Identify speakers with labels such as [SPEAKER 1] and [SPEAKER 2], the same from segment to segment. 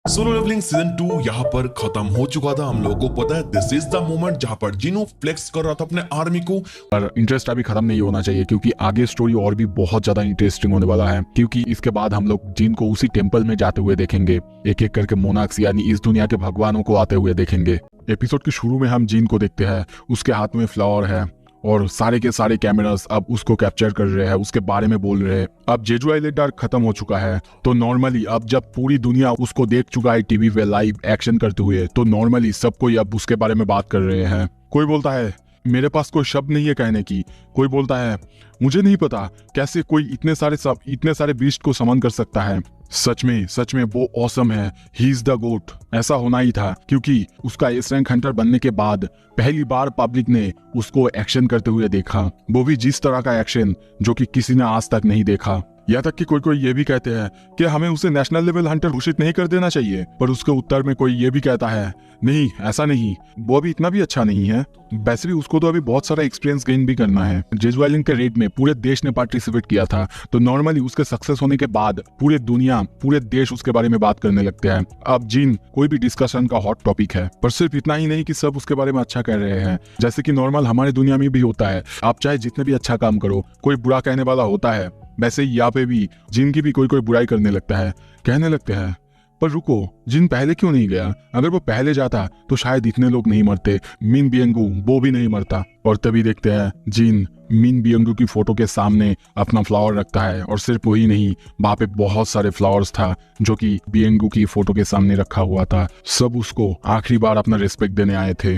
[SPEAKER 1] Solo levelling season 2 यहाँ पर खत्म हो चुका था। हम लोगों को पता है दिस इज द मोमेंट जहाँ पर जिनो फ्लेक्स कर रहा था अपने आर्मी को।
[SPEAKER 2] पर इंटरेस्ट अभी खत्म नहीं होना चाहिए क्योंकि आगे स्टोरी और भी बहुत ज्यादा इंटरेस्टिंग होने वाला है, क्योंकि इसके बाद हम लोग जिन को उसी टेम्पल में जाते हुए देखेंगे। एक एक करके मोनाक्स यानी इस दुनिया के भगवानों को आते हुए देखेंगे। एपिसोड के शुरू में हम जिन को देखते हैं, उसके हाथ में फ्लावर है और सारे के सारे कैमरास अब उसको कैप्चर कर रहे हैं, उसके बारे में बोल रहे हैं। अब जेजू आइलैंड आर्क खत्म हो चुका है, तो नॉर्मली अब जब पूरी दुनिया उसको देख चुका है टीवी पे लाइव एक्शन करते हुए, तो नॉर्मली सब कोई अब उसके बारे में बात कर रहे हैं। कोई बोलता है मेरे पास कोई शब्द नहीं है कहने की, कोई बोलता है मुझे नहीं पता कैसे कोई इतने सारे बीस्ट को समन कर सकता है। सच में वो ऑसम है, ही इज द गोट। ऐसा होना ही था क्योंकि उसका एस रैंक हंटर बनने के बाद पहली बार पब्लिक ने उसको एक्शन करते हुए देखा, वो भी जिस तरह का एक्शन जो कि किसी ने आज तक नहीं देखा। यहाँ तक कि कोई ये भी कहते हैं कि हमें उसे नेशनल लेवल हंटर घोषित नहीं कर देना चाहिए, पर उसके उत्तर में कोई ये भी कहता है नहीं ऐसा नहीं, वो अभी इतना भी अच्छा नहीं है। वैसे भी उसको तो अभी बहुत सारा एक्सपीरियंस गेन भी करना है। जेजू आइलैंड के रेड में पूरे देश ने पार्टिसिपेट किया था, तो नॉर्मली उसके सक्सेस होने के बाद पूरे देश उसके बारे में बात करने लगते हैं। अब जिन कोई भी डिस्कशन का हॉट टॉपिक है, पर सिर्फ इतना ही नहीं कि सब उसके बारे में अच्छा कह रहे हैं। जैसे कि नॉर्मल हमारे दुनिया में भी होता है, आप चाहे जितने भी अच्छा काम करो कोई बुरा कहने वाला होता है, वैसे ही यहाँ पे भी जिन की भी कोई बुराई करने लगता है, कहने लगते हैं। पर रुको, जिन पहले क्यों नहीं गया? अगर वो पहले जाता तो शायद इतने लोग नहीं मरते, मिन बियंगू वो भी नहीं मरता। और तभी देखते हैं जिन मिन बियंगू की फोटो के सामने अपना फ्लावर रखता है, और सिर्फ वही नहीं, वहां पे बहुत सारे फ्लावर्स था जो कि बियंगू की फोटो के सामने रखा हुआ था। सब उसको आखिरी बार अपना रिस्पेक्ट देने आए थे।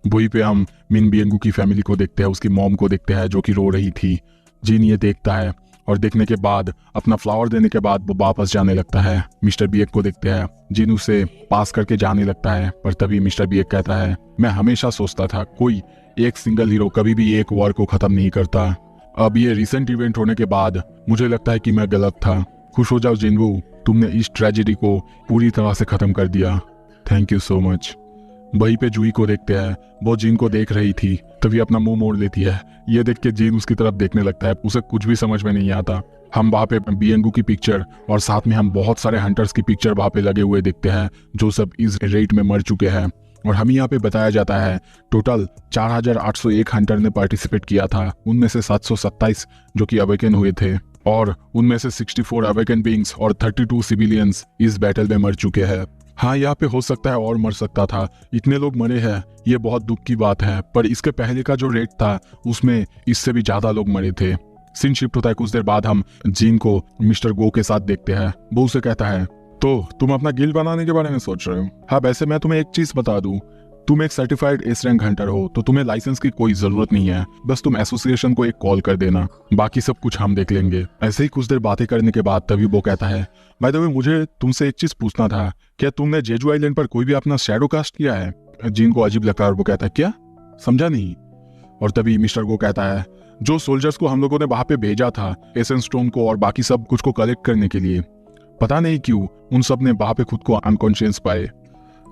[SPEAKER 2] वही पे हम मिन बियंगू की फैमिली को देखते हैं, उसकी मॉम को देखते हैं जो कि रो रही थी। जिन ये देखता है और देखने के बाद अपना फ्लावर देने के बाद वो वापस जाने लगता है। मिस्टर बीएक को देखते हैं, जिन उसे पास करके जाने लगता है, पर तभी मिस्टर बीएक कहता है मैं हमेशा सोचता था कोई एक सिंगल हीरो कभी भी एक वॉर को खत्म नहीं करता। अब ये रिसेंट इवेंट होने के बाद मुझे लगता है कि मैं गलत था। खुश हो जाओ जिनवू, तुमने इस ट्रेजेडी को पूरी तरह से खत्म कर दिया। Thank you so much. वहीं पे जूही को देखते हैं, वो जिन को देख रही थी, तभी अपना मुंह मोड़ लेती है। ये देख के जिन उसकी तरफ देखने लगता है, उसे कुछ भी समझ में नहीं आता। हम वहाँ पे बियंगू की पिक्चर और साथ में हम बहुत सारे हंटर्स की पिक्चर वहाँ पे लगे हुए देखते हैं जो सब इस रेट में मर चुके हैं। और हमें यहाँ पे बताया जाता है टोटल 4801 हंटर ने पार्टिसिपेट किया था, उनमें से 727 जो कि अवेकन हुए थे, और उनमें से 64 अवेकन बीइंग्स और 32 सिविलियंस इस बैटल में मर चुके हैं। हाँ, यहाँ पे हो सकता है और मर सकता था, इतने लोग मरे हैं, ये बहुत दुख की बात है। पर इसके पहले का जो रेट था उसमें इससे भी ज्यादा लोग मरे थे। सीन शिफ्ट होता है, कुछ देर बाद हम जिन को मिस्टर गो के साथ देखते हैं। वो उसे कहता है तो तुम अपना गिल्ड बनाने के बारे में सोच रहे हो? हाँ, वैसे मैं तुम्हें एक चीज बता दूं, तुम एक सर्टिफाइड एस रैंक हंटर हो, तो तुम्हें लाइसेंस की कोई जरूरत नहीं है। बस तुम एसोसिएशन को एक कॉल कर देना, बाकी सब कुछ हम देख लेंगे। ऐसे ही कुछ देर बातें करने के बाद तभी वो कहता है बाय द वे मुझे तुमसे एक चीज पूछना था, क्या तुमने जेजू आइलैंड पर कोई भी अपना शैडो कास्ट किया है? जिन को अजीब लगता है और वो कहता है क्या, समझा नहीं। और तभी मिस्टर गो कहता है जो सोल्जर्स को हम लोगों ने वहां पे भेजा था एसेंस स्टोन को और बाकी सब कुछ को कलेक्ट करने के लिए, पता नहीं क्यों उन सब ने वहां पे खुद को अनकॉन्शियस पाए।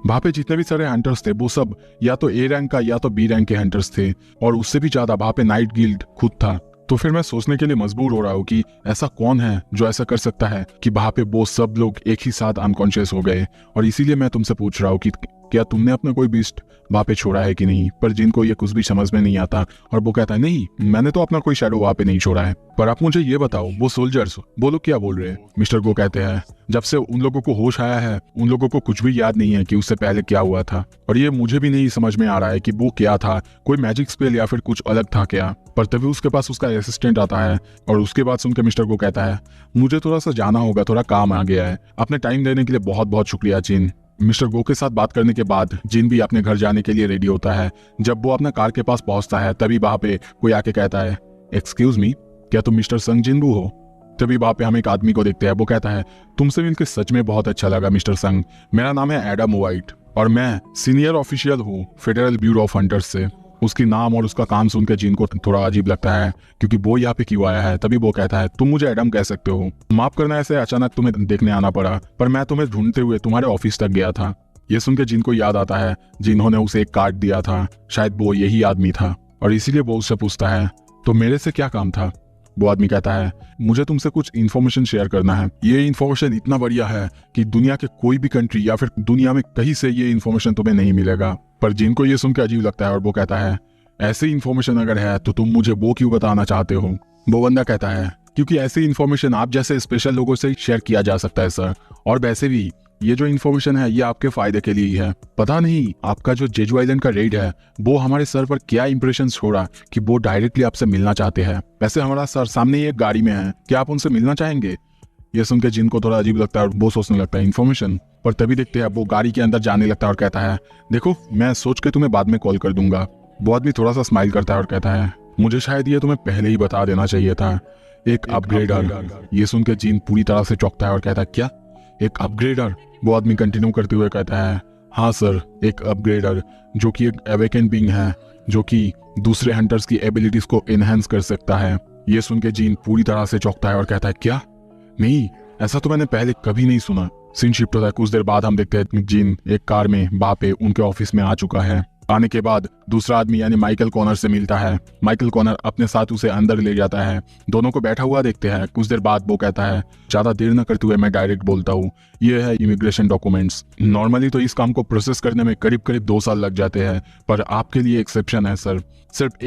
[SPEAKER 2] वहां पे जितने भी सारे हंटर्स थे वो सब या तो ए रैंक का या तो बी रैंक के हंटर्स थे, और उससे भी ज्यादा वहां पे नाइट गिल्ड खुद था। तो फिर मैं सोचने के लिए मजबूर हो रहा हूँ कि ऐसा कौन है जो ऐसा कर सकता है कि वहां पे वो सब लोग एक ही साथ अनकॉन्शियस हो गए। और इसीलिए मैं तुमसे पूछ रहा हूँ कि क्या तुमने अपना कोई बीस्ट वहां पे छोड़ा है कि नहीं? पर जिनको ये कुछ भी समझ में नहीं आता, और वो कहता है नहीं, मैंने तो अपना कोई शैडो वहां पे नहीं छोड़ा है। पर आप मुझे ये बताओ, वो सोल्जर्स वो लोग क्या बोल रहे हैं? मिस्टर गो कहते हैं जब से उन लोगों को होश आया है उन लोगों को कुछ भी याद नहीं है कि उससे पहले क्या हुआ था, और ये मुझे भी नहीं समझ में आ रहा है कि वो क्या था, कोई मैजिक स्पेल या फिर कुछ अलग था क्या। पर तभी उसके पास उसका असिस्टेंट आता है, और उसके बाद सुनकर मिस्टर गो कहता है मुझे थोड़ा सा जाना होगा, थोड़ा काम आ गया है। अपने टाइम देने के लिए बहुत बहुत शुक्रिया जिन। मिस्टर गो के साथ बात करने के बाद जिन भी अपने घर जाने के लिए रेडी होता है। जब वो अपना कार के पास पहुंचता है तभी वहां पे कोई आके कहता है एक्सक्यूज मी, क्या तुम मिस्टर संग जिनबू हो? तभी वहां पे हम एक आदमी को देखते हैं, वो कहता है तुमसे मिलकर सच में बहुत अच्छा लगा मिस्टर संग, मेरा नाम है एडम वाइट और मैं सीनियर ऑफिशियल हूँ फेडरल ब्यूरो ऑफ हंटर्स से। उसकी नाम और उसका काम सुनकर जिन को थोड़ा अजीब लगता है क्योंकि वो यहाँ पे क्यों आया है। तभी वो कहता है तुम मुझे एडम कह सकते हो, माफ करना ऐसे अचानक तुम्हें देखने आना पड़ा, पर मैं तुम्हें ढूंढते हुए तुम्हारे ऑफिस तक गया था। ये सुनकर जिन को याद आता है जिन्होंने उसे एक कार्ड दिया था, शायद वो यही आदमी था, और इसीलिए वो उससे पूछता है तो मेरे से क्या काम था? वो आदमी कहता है मुझे तुमसे कुछ इन्फॉर्मेशन शेयर करना है। ये इन्फॉर्मेशन इतना बढ़िया है कि दुनिया के कोई भी कंट्री या फिर दुनिया में कहीं से ये इन्फॉर्मेशन तुम्हें नहीं मिलेगा। पर जिन को ये सुन के अजीब लगता है और वो कहता है ऐसी इन्फॉर्मेशन अगर है तो तुम मुझे वो क्यों बताना चाहते हो। वो बंदा कहता है क्योंकि ऐसी इन्फॉर्मेशन आप जैसे स्पेशल लोगों से शेयर किया जा सकता है सर, और वैसे भी ये जो इन्फॉर्मेशन है ये आपके फायदे के लिए ही है। पता नहीं आपका जो जेजू आइलैंड का रेड है वो हमारे सर पर क्या इंप्रेशन छोड़ा कि वो डायरेक्टली आपसे मिलना चाहते हैं। वैसे हमारा सर सामने ही एक गाड़ी में है, क्या आप उनसे मिलना चाहेंगे। ये सुन के जिन को थोड़ा अजीब लगता है और वो सोचने लगता है इन्फॉर्मेशन। पर तभी देखते हैं वो गाड़ी के अंदर जाने लगता है और कहता है देखो मैं सोच के तुम्हें बाद में कॉल कर दूंगा। वो आदमी थोड़ा सा स्माइल करता है और कहता है मुझे शायद ये तुम्हें पहले ही बता देना चाहिए था, एक अपग्रेडर। ये सुन के जिन पूरी तरह से चौंकता है और कहता है क्या, एक अपग्रेडर। वो आदमी कंटिन्यू करते हुए कहता है हाँ सर, एक अपग्रेडर जो कि एक अवेकन बीइंग है जो कि दूसरे हंटर्स की एबिलिटीज को एनहेंस कर सकता है। ये सुन के जिन पूरी तरह से चौंकता है और कहता है क्या, नहीं ऐसा तो मैंने पहले कभी नहीं सुना। सीन शिफ्ट होता है। कुछ देर बाद हम देखते हैं जिन एक कार में बापे उनके ऑफिस में आ चुका है। आने के बाद दूसरा आदमी यानी माइकल कॉनर से मिलता है। माइकल कॉनर अपने साथ उसे अंदर ले जाता है। दोनों को बैठा हुआ देखते हैं। कुछ देर बाद वो कहता है ज्यादा देर न करते हुए मैं डायरेक्ट बोलता हूँ, ये है इमिग्रेशन डॉक्यूमेंट्स। नॉर्मली तो इस काम को प्रोसेस करने में करीब करीब 2 साल लग जाते हैं, पर आपके लिए एक्सेप्शन है सर। सिर्फ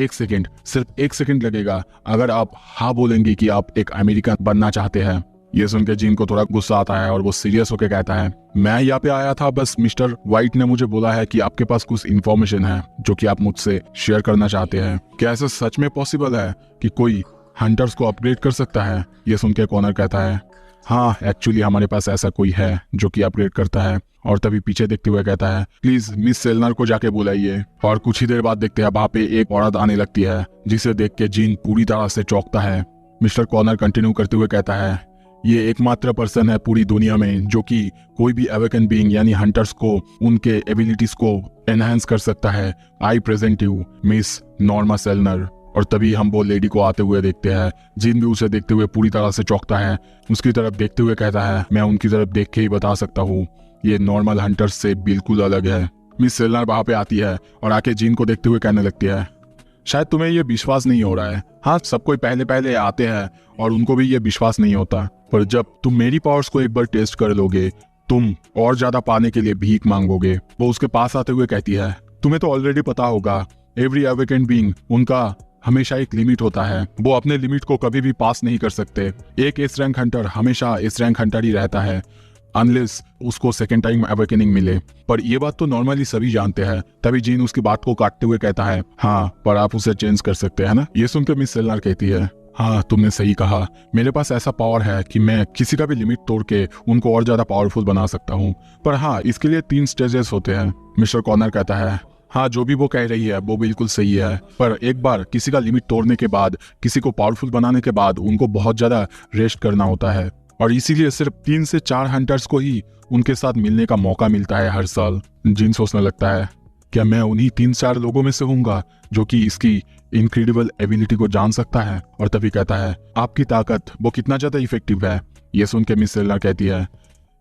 [SPEAKER 2] 1 सेकेंड लगेगा अगर आप हाँ बोलेंगे कि आप एक अमेरिकन बनना चाहते हैं। ये सुन के जिन को थोड़ा गुस्सा आता है और वो सीरियस होकर कहता है मैं यहाँ पे आया था बस मिस्टर व्हाइट ने मुझे बोला है कि आपके पास कुछ इन्फॉर्मेशन है जो कि आप मुझसे शेयर करना चाहते हैं। क्या ऐसा सच में पॉसिबल है कि कोई हंटर्स को अपग्रेड कर सकता है। ये सुन के कॉनर कहता है हाँ एक्चुअली हमारे पास ऐसा कोई है जो कि अपग्रेड करता है। और तभी पीछे देखते हुए कहता है प्लीज मिस सेलनर को जाके बुलाइए। और कुछ ही देर बाद देखते हैं वहां पे एक औरत आने लगती है जिसे देख के जिन पूरी तरह से चौंकता है। मिस्टर कॉनर कंटिन्यू करते हुए कहता है ये एकमात्र पर्सन है पूरी दुनिया में जो कि कोई भी अवेकन बीइंग यानी हंटर्स को उनके एबिलिटीज को एनहांस कर सकता है। आई प्रेजेंट यू मिस नॉर्मा सेलनर। और तभी हम वो लेडी को आते हुए देखते हैं। जिन भी उसे देखते हुए पूरी तरह से चौंकता है। उसकी तरफ देखते हुए कहता है मैं उनकी तरफ देख के ही बता सकता हूँ ये नॉर्मल हंटर्स से बिल्कुल अलग है। मिस सेलनर वहां पे आती है और आके जिन को देखते हुए कहने लगती है शायद तुम्हें ये विश्वास नहीं हो रहा है। हाँ सब कोई पहले पहले आते हैं और उनको भी ये विश्वास नहीं होता, पर जब तुम मेरी पावर्स को एक बार टेस्ट कर लोगे तुम और ज्यादा पाने के लिए भीख मांगोगे। वो उसके पास आते हुए कहती है तुम्हें तो ऑलरेडी पता होगा एवरी अवेकन बीइंग उनका हमेशा एक लिमिट होता है, वो अपने लिमिट को कभी भी पास नहीं कर सकते। एक एस रैंक हंटर हमेशा एस रैंक हंटर ही रहता है अनलेस उसको सेकेंड टाइम अवेकनिंग मिले। पर ये बात तो नॉर्मली सभी जानते हैं। तभी जीन उसकी बात को काटते हुए कहता है हाँ पर आप उसे चेंज कर सकते हैं ना। ये सुनकर मिस सेलनर कहती है हाँ तुमने सही कहा, मेरे पास ऐसा पावर है कि मैं किसी का भी लिमिट तोड़ के उनको और ज्यादा पावरफुल बना सकता हूँ। पर हाँ इसके लिए 3 स्टेजेस होते हैं। मिस्टर कॉर्नर कहता है हाँ जो भी वो कह रही है वो बिल्कुल सही है, पर एक बार किसी का लिमिट तोड़ने के बाद किसी को पावरफुल बनाने के बाद उनको बहुत ज्यादा रेस्ट करना होता है और इसीलिए सिर्फ 3 से 4 हंटर्स को ही उनके साथ मिलने का मौका मिलता है हर साल। जिन सोचने लगता है क्या मैं उन्हीं 3-4 लोगों में से हूँगा जो कि इसकी इनक्रेडिबल एबिलिटी को जान सकता है। और तभी कहता है आपकी ताकत वो कितना ज्यादा इफेक्टिव है। ये सुन के मिस सेलनर कहती है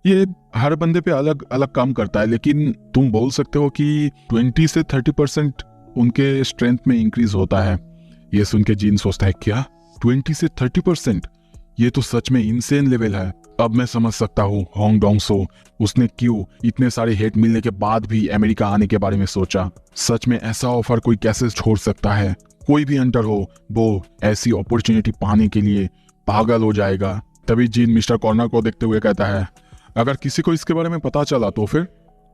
[SPEAKER 2] ये हर बंदे पे अलग अलग काम करता है, लेकिन तुम बोल सकते हो कि 20 से 30% उनके स्ट्रेंथ में इंक्रीज होता है। ये सुन के जीन सोचता है क्या 20 से 30%, ये तो सच में इनसेन लेवल है। अब मैं समझ सकता हूँ होंग डोंग सो उसने क्यों इतने सारे हेट मिलने के बाद भी अमेरिका आने के बारे में सोचा। सच में ऐसा ऑफर कोई कैसे छोड़ सकता है। कोई भी हंटर हो वो ऐसी अपॉर्चुनिटी पाने के लिए पागल हो जाएगा। तभी जीन मिस्टर कॉर्नर को देखते हुए कहता है अगर किसी को इसके बारे में पता चला तो फिर।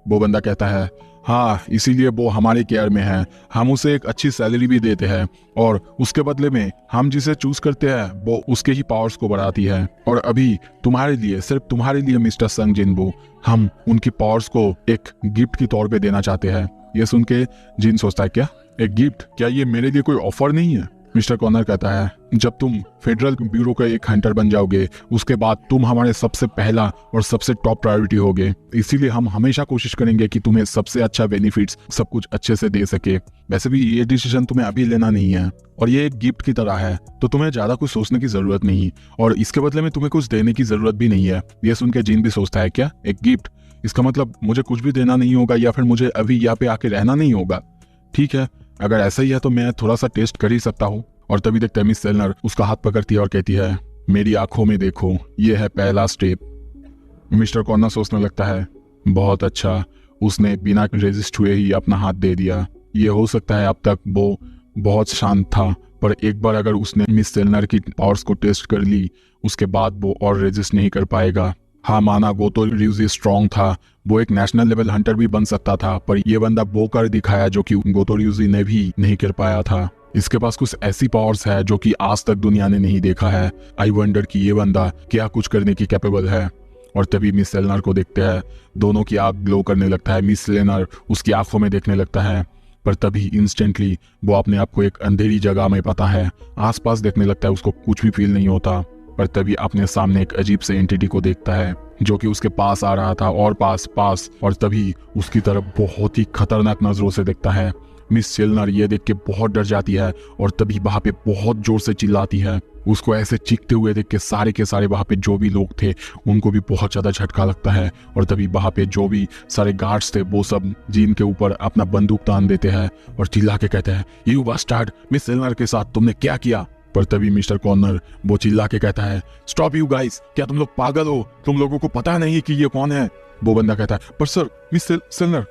[SPEAKER 2] वो बंदा कहता है हाँ इसीलिए वो हमारे केयर में है, हम उसे एक अच्छी सैलरी भी देते हैं और उसके बदले में हम जिसे चूज करते हैं वो उसके ही पावर्स को बढ़ाती है। और अभी तुम्हारे लिए, सिर्फ तुम्हारे लिए मिस्टर संग जिनबू, हम उनकी पावर्स को एक गिफ्ट के तौर पे देना चाहते हैं। ये सुन के जिन सोचता है क्या एक गिफ्ट, क्या ये मेरे लिए कोई ऑफर नहीं है। मिस्टर कॉर्नर कहता है जब तुम फेडरल ब्यूरो का एक हंटर बन जाओगे उसके बाद तुम हमारे सबसे पहला और सबसे टॉप प्रायोरिटी होगे, इसीलिए हम हमेशा कोशिश करेंगे कि तुम्हें सबसे अच्छा बेनिफिट्स सब कुछ अच्छे से दे सके। वैसे भी ये डिसीजन तुम्हें अभी लेना नहीं है और ये एक गिफ्ट की तरह है, तो तुम्हें ज्यादा कुछ सोचने की जरूरत नहीं और इसके बदले में तुम्हें कुछ देने की जरूरत भी नहीं है। ये सुन के जिन भी सोचता है क्या एक गिफ्ट, इसका मतलब मुझे कुछ भी देना नहीं होगा या फिर मुझे अभी यहाँ पे आके रहना नहीं होगा। ठीक है, अगर ऐसा ही है तो मैं थोड़ा सा टेस्ट कर ही सकता हूँ। और तभी देखते हैं मिस सेलनर उसका हाथ पकड़ती है और कहती है, मेरी आंखों में देखो, ये है पहला स्टेप। मिस्टर कॉर्नर सोचने लगता है, बहुत अच्छा, उसने बिना रेजिस्ट हुए ही अपना हाथ दे दिया। ये हो सकता है अब तक वो बहुत शांत था, पर एक बार अगर उसने मिस सेलनर की पावर्स को टेस्ट कर ली, उसके बाद वो और रेजिस्ट नहीं कर पाएगा। हाँ माना गोतो र्यूजी स्ट्रॉन्ग था, वो एक नेशनल लेवल हंटर भी बन सकता था, पर ये बंदा वो कर दिखाया जो कि गोतो र्यूजी ने भी नहीं कर पाया था। इसके पास कुछ ऐसी पावर्स है जो कि आज तक दुनिया ने नहीं देखा है। आई वंडर कि ये बंदा क्या कुछ करने की कैपेबल है। और तभी मिस सेलनर को देखते हैं, दोनों की आंख ग्लो करने लगता है। मिस सेलनर उसकी आंखों में देखने लगता है, पर तभी इंस्टेंटली वो अपने आप को एक अंधेरी जगह में पाता है। आसपास देखने लगता है, उसको कुछ भी फील नहीं होता, पर तभी अपने सामने एक अजीब से एंटिटी को देखता है जो कि उसके पास आ रहा था और पास, और तभी उसकी तरफ बहुत ही खतरनाक नजरों से देखता है। मिस सेलनर ये देख के बहुत डर जाती है और तभी वहां पे बहुत जोर से चिल्लाती है। उसको ऐसे चीखते हुए देख के सारे वहां पे जो भी लोग थे उनको भी बहुत ज्यादा झटका लगता है। और तभी वहां पे जो भी सारे गार्ड्स थे वो सब जीन के ऊपर अपना बंदूक तान देते हैं और चिल्ला के कहते हैं, यू बास्टर्ड, मिस सेलनर के साथ तुमने क्या किया। पर तभी मिस्टर कॉर्नर वो चिल्ला के कहता है, स्टॉप यू गाइस, क्या तुम लोग पागल हो, तुम लोगों को पता नहीं कि ये कौन है। वो बंदा कहता है, पर सर मिस सेलनर,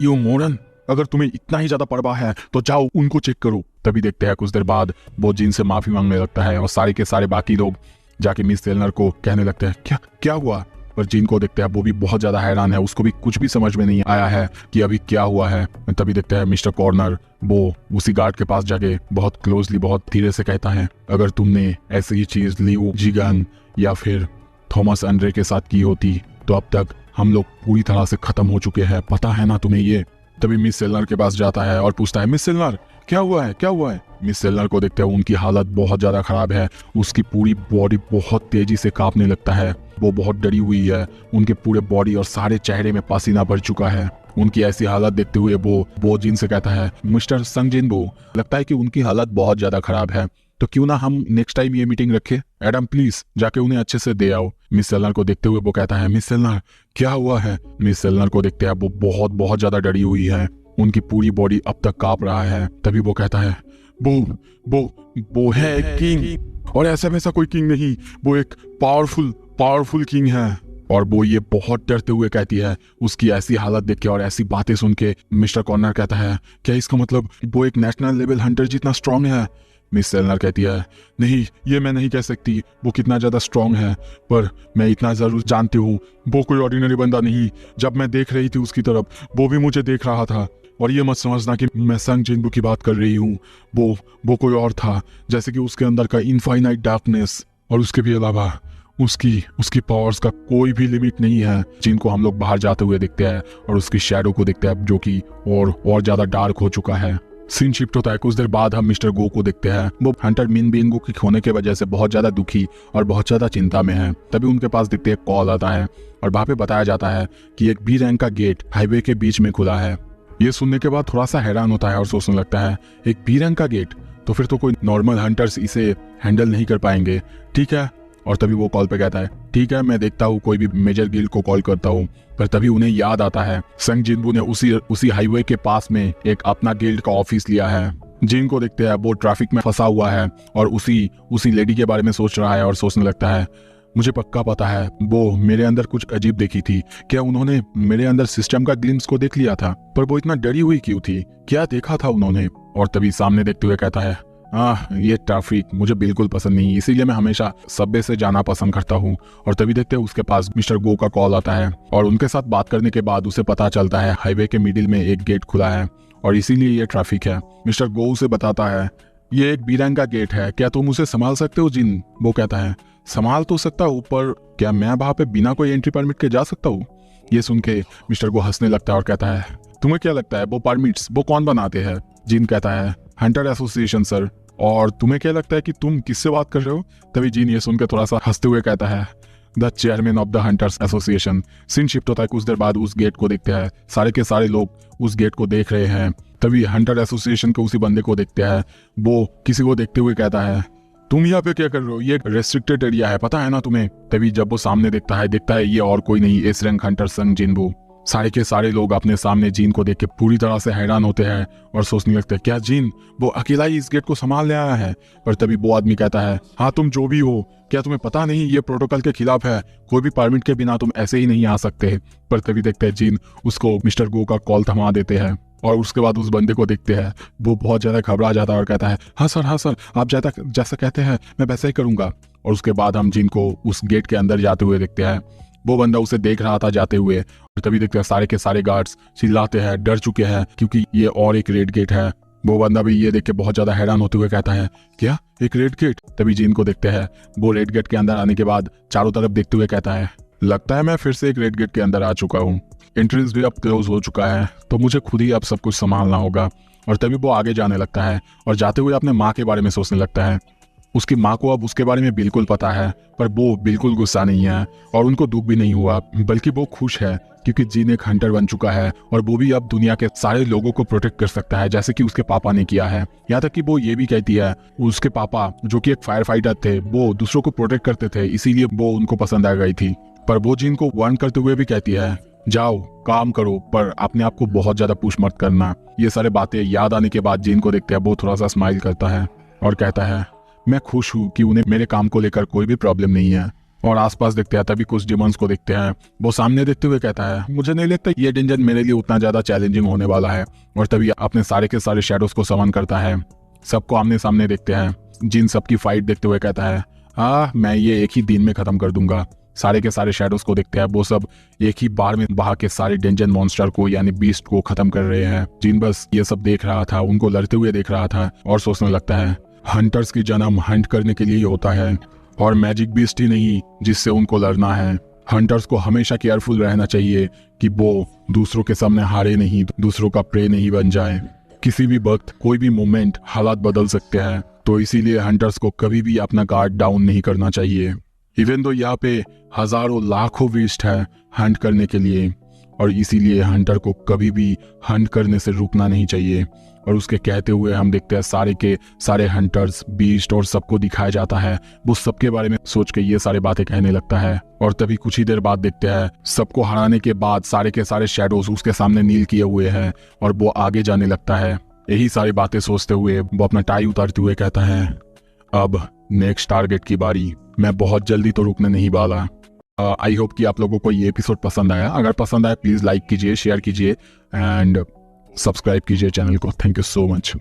[SPEAKER 2] यू मोरन, अगर तुम्हें इतना ही ज्यादा परवाह है तो जाओ उनको चेक करो। तभी देखते हैं कुछ देर बाद वो जिन से माफी मांगने लगता है और सारे के सारे बाकी लोग जाके मिस सेलनर को कहने लगते हैं, क्या क्या हुआ। पर जिन को देखते हैं वो भी बहुत ज्यादा हैरान है, उसको भी कुछ भी समझ में नहीं आया है कि अभी क्या हुआ है। तभी देखते हैं मिस्टर कॉर्नर वो उसी गार्ड के पास जाके बहुत क्लोजली बहुत धीरे से कहता है, अगर तुमने ऐसी ही चीज लियो जिगन या फिर थॉमस एंड्रे के साथ की होती तो अब तक हम लोग पूरी तरह से खत्म हो चुके हैं, पता है ना तुम्हें ये। तभी मिस सेलनर के पास जाता है और पूछता है, मिस सेलनर क्या हुआ है, क्या हुआ है। मिस सेलनर को देखते हैं उनकी हालत बहुत ज्यादा खराब है, उसकी पूरी बॉडी बहुत तेजी से कांपने लगता है, वो बहुत डरी हुई है, उनके पूरे बॉडी और सारे चेहरे में पसीना भर चुका है। उनकी ऐसी हालत देखते हुए वो जिन से कहता है, मिस्टर संग जिनबो, लगता है कि उनकी हालत बहुत ज्यादा खराब है, तो क्यों ना हम नेक्स्ट टाइम ये मीटिंग रखें। एडम प्लीज जाके उन्हें अच्छे से दे आओ। मिस सेलनर को देखते हुए वो कहता है, मिस सेलनर क्या हुआ है। मिस सेलनर को देखते हैं वो बहुत ज्यादा डरी हुई है, उनकी पूरी बॉडी अब तक कांप रहा है। तभी वो कहता है, वो है एक किंग, और ऐसा वैसा कोई किंग नहीं, वो एक पावरफुल किंग है। और वो ये बहुत डरते हुए कहती है। उसकी ऐसी हालत देख के और ऐसी बातें सुन के मिस्टर कॉर्नर कहता है, क्या इसका मतलब वो एक नेशनल लेवल हंटर जितना स्ट्रांग है। मिस सेलनर कहती है, नहीं ये मैं नहीं कह सकती वो कितना ज्यादा स्ट्रांग है, पर मैं इतना जरूर जानती हूँ वो कोई ऑर्डिनरी बंदा नहीं। जब मैं देख रही थी उसकी तरफ वो भी मुझे देख रहा था, और ये मत समझना कि मैं संग जिनबू की बात कर रही हूँ, वो कोई और था, जैसे कि उसके अंदर का इनफाइनाइट डार्कनेस, और उसके भी अलावा उसकी पावर्स का कोई भी लिमिट नहीं है। जिनको हम लोग बाहर जाते हुए देखते हैं और उसकी शैडो को देखते हैं जो कि और ज्यादा डार्क हो चुका है। सीन शिफ्ट होता है, कुछ देर बाद हम मिस्टर गो को देखते हैं। वो हंटर मिन बिंगो के खोने के वजह से बहुत ज्यादा दुखी और बहुत ज्यादा चिंता में है। तभी उनके पास देखते एक कॉल आता है और वहां पे बताया जाता है कि एक बी रैंक का गेट हाईवे के बीच में खुला है। ये सुनने के बाद थोड़ा सा हैरान होता है और सोचने लगता है, एक बी रैंक का गेट, तो फिर तो कोई नॉर्मल हंटर्स इसे हैंडल नहीं कर पाएंगे, ठीक है। और तभी वो कॉल पे कहता है, ठीक है मैं देखता हूँ कोई भी मेजर गिल्ड को कॉल करता हूँ। पर तभी उन्हें याद आता है संग जिनबू ने उसी हाईवे के पास में एक अपना गिल्ड का ऑफिस लिया है। जिन को देखते हैं वो ट्रैफिक में फंसा हुआ है और उसी लेडी के बारे में सोच रहा है और सोचने लगता है, मुझे पक्का पता है वो मेरे अंदर कुछ अजीब देखी थी, क्या उन्होंने मेरे अंदर सिस्टम का ग्लिम्स को देख लिया था, पर वो इतना डरी हुई क्यों थी, क्या देखा था उन्होंने। और तभी सामने देखते हुए कहता है, ये ट्रैफिक मुझे बिल्कुल पसंद नहीं, इसीलिए मैं हमेशा सबवे से जाना पसंद करता हूँ। और तभी देखते हैं उसके पास मिस्टर गो का कॉल आता है और उनके साथ बात करने के बाद उसे पता चलता है हाईवे के मिडिल में एक गेट खुला है और इसीलिए ये ट्रैफिक है। मिस्टर गो उसे बताता है, ये एक बी रैंक का गेट है, क्या तुम उसे संभाल सकते हो जिन। वो कहता है, संभाल तो सकता हूँ, पर क्या मैं वहां पे बिना कोई एंट्री परमिट के जा सकता हूँ। ये सुन के मिस्टर गो हंसने लगता है और कहता है, तुम्हें क्या लगता है वो परमिट्स वो कौन बनाते हैं। जिन कहता है, हंटर एसोसिएशन सर। और तुम्हें क्या लगता है कि तुम किससे बात कर रहे हो। तभी जिन ये सुनकर थोड़ा सा हंसते हुए कहता है, the chairman of the hunters association. Scene shift होता है, कुछ देर बाद उस गेट को देखते हैं, सारे के सारे लोग उस गेट को देख रहे हैं। तभी हंटर एसोसिएशन के उसी बंदे को देखते हैं, वो किसी को देखते हुए कहता है, तुम यहाँ पे क्या कर रहे हो, ये रेस्ट्रिक्टेड एरिया है, पता है ना तुम्हें। तभी जब वो सामने देखता है ये और कोई नहीं एस रैंक हंटर संग जिनबू। सारे के सारे लोग अपने सामने जीन को देख के पूरी तरह से हैरान होते हैं और सोचने लगते हैं क्या जीन वो अकेला ही इस गेट को संभाल ले आया है। पर तभी वो आदमी कहता है हाँ तुम जो भी हो, क्या तुम्हें पता नहीं ये प्रोटोकॉल के खिलाफ है, कोई भी परमिट के बिना तुम ऐसे ही नहीं आ सकते। पर तभी देखते हैं जीन उसको मिस्टर गो का कॉल थमा देते हैं और उसके बाद उस बंदे को देखते हैं, वो बहुत ज़्यादा घबरा जाता है और कहता है हाँ सर आप जैसा कहते हैं मैं वैसा ही करूँगा। और उसके बाद हम जीन को उस गेट के अंदर जाते हुए देखते हैं। वो बंदा उसे देख रहा था जाते हुए और तभी देखते हैं सारे के सारे गार्ड्स चिल्लाते हैं, डर चुके हैं क्योंकि ये और एक रेड गेट है। वो बंदा भी ये देख के बहुत ज्यादा हैरान होते हुए कहता है क्या एक रेड गेट। तभी जीन को देखते हैं, वो रेड गेट के अंदर आने के बाद चारों तरफ देखते हुए कहता है लगता है मैं फिर से एक रेड गेट के अंदर आ चुका हूँ, एंट्रेंस भी अब क्लोज हो चुका है तो मुझे खुद ही अब सब कुछ संभालना होगा। और तभी वो आगे जाने लगता है और जाते हुए अपने माँ के बारे में सोचने लगता है। उसकी माँ को अब उसके बारे में बिल्कुल पता है, पर वो बिल्कुल गुस्सा नहीं है और उनको दुख भी नहीं हुआ, बल्कि वो खुश है क्योंकि जीन एक हंटर बन चुका है और वो भी अब दुनिया के सारे लोगों को प्रोटेक्ट कर सकता है जैसे कि उसके पापा ने किया है। यहाँ तक कि वो ये भी कहती है उसके पापा जो कि एक फायर फाइटर थे वो दूसरों को प्रोटेक्ट करते थे, इसीलिए वो उनको पसंद आ गई थी। पर वो जीन को वार्न करते हुए भी कहती है जाओ काम करो पर अपने आप को बहुत ज्यादा पुश मत करना। ये सारे बातें याद आने के बाद जीन को देखते हैं, वो थोड़ा सा स्माइल करता है और कहता है मैं खुश हूँ कि उन्हें मेरे काम को लेकर कोई भी प्रॉब्लम नहीं है। और आसपास देखते हैं तभी कुछ डिमंस को देखते हैं, वो सामने देखते हुए कहता है मुझे नहीं लगता ये डंजन मेरे लिए उतना ज्यादा चैलेंजिंग होने वाला है। और तभी अपने सारे के सारे शैडोज को समन करता है, सबको आमने सामने देखते हैं। जिन सबकी फाइट देखते हुए कहता है मैं ये एक ही दिन में खत्म कर दूंगा। सारे के सारे शैडोज को देखते हैं, वो सब एक ही बार में वहां के सारे डेंजर मॉन्स्टर को यानी बीस्ट को खत्म कर रहे हैं। जिन बस ये सब देख रहा था, उनको लड़ते हुए देख रहा था और सोचने लगता है हंटर्स की जन्म हंट करने के लिए ही होता है और मैजिक बीस्ट ही नहीं जिससे उनको लड़ना है। हंटर्स को हमेशा केयरफुल रहना चाहिए कि वो दूसरों के सामने हारे नहीं, दूसरों का प्रे नहीं बन जाए। किसी भी वक्त कोई भी मोमेंट हालात बदल सकते हैं, तो इसीलिए हंटर्स को कभी भी अपना गार्ड डाउन नहीं करना चाहिए। इवन तो यहाँ पे हजारों लाखों बीस्ट है हंट करने के लिए और इसीलिए हंटर को कभी भी हंट करने से रुकना नहीं चाहिए। और उसके कहते हुए हम देखते हैं सारे के सारे हंटर्स बीस्ट और सबको दिखाया जाता है, वो सबके बारे में सोच के ये सारे बातें कहने लगता है। और तभी कुछ ही देर बाद देखते हैं सबको हराने के बाद सारे के सारे शैडोज उसके सामने नील किए हुए हैं और वो आगे जाने लगता है। यही सारी बातें सोचते हुए वो अपना टाई उतारते हुए कहता है अब नेक्स्ट टारगेट की बारी, मैं बहुत जल्दी तो रुकने नहीं वाला। आई होप कि आप लोगों को ये एपिसोड पसंद आया। अगर पसंद आया प्लीज लाइक कीजिए, शेयर कीजिए एंड सब्सक्राइब कीजिए चैनल को। Thank you so much.